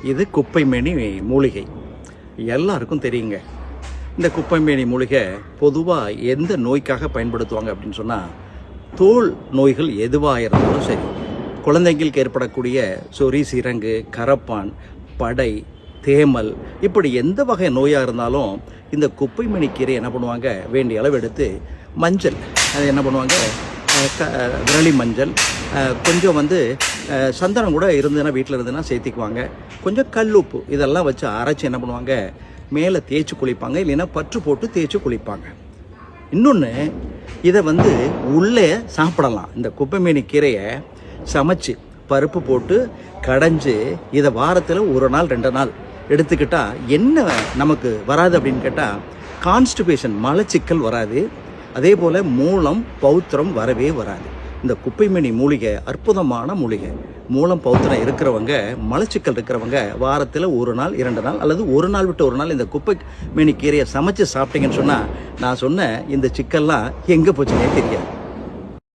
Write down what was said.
இது குப்பைமேனி மூலிகை. எல்லாருக்கும் தெரியுங்க. இந்த குப்பைமேனி மூலிகை பொதுவாக எந்த நோய்க்காக பயன்படுத்துவாங்க அப்படின்னு சொன்னால், தோல் நோய்கள் எதுவாக இருந்தாலும் சரி, குழந்தைங்களுக்கு ஏற்படக்கூடிய சொறி சிரங்கு, கரப்பான், படை, தேமல், இப்படி எந்த வகை நோயாக இருந்தாலும் இந்த குப்பைமேனி கீரை என்ன பண்ணுவாங்க, வேண்டிய அளவு எடுத்து மஞ்சள், அது என்ன பண்ணுவாங்க, விரலி மஞ்சள், கொஞ்சம் சந்தனம் கூட இருந்ததுன்னா வீட்டில் இருந்ததுன்னா சேர்த்திக்குவாங்க, கொஞ்சம் கல்லுப்பு, இதெல்லாம் வச்சு அரைச்சி என்ன பண்ணுவாங்க, மேலே தேய்ச்சி குளிப்பாங்க, இல்லைன்னா பற்று போட்டு தேய்ச்சி குளிப்பாங்க. இன்னொன்று, இதை உள்ளே சாப்பிடலாம். இந்த குப்பைமேனி கீரையை சமைச்சு பருப்பு போட்டு கடைஞ்சி இதை வாரத்தில் 1 நாள் 2 நாள் எடுத்துக்கிட்டால் என்ன நமக்கு வராது அப்படின்னு கேட்டால், கான்ஸ்டிபேஷன், மலச்சிக்கல் வராது. அதே போல் மூலம் பௌத்திரம் வரவே வராது. இந்த குப்பைமேனி மூலிகை அற்புதமான மூலிகை. மூலம் பௌத்திரம் இருக்கிறவங்க, மலச்சிக்கல் இருக்கிறவங்க வாரத்தில் 1 நாள் 2 நாள் அல்லது 1 நாள் விட்டு 1 நாள் இந்த குப்பைமேனி கீரையை சமைச்சு சாப்பிட்டீங்கன்னு சொன்னால், நான் சொன்ன இந்த சிக்கல்லாம் எங்கே போச்சுன்னே தெரியாது.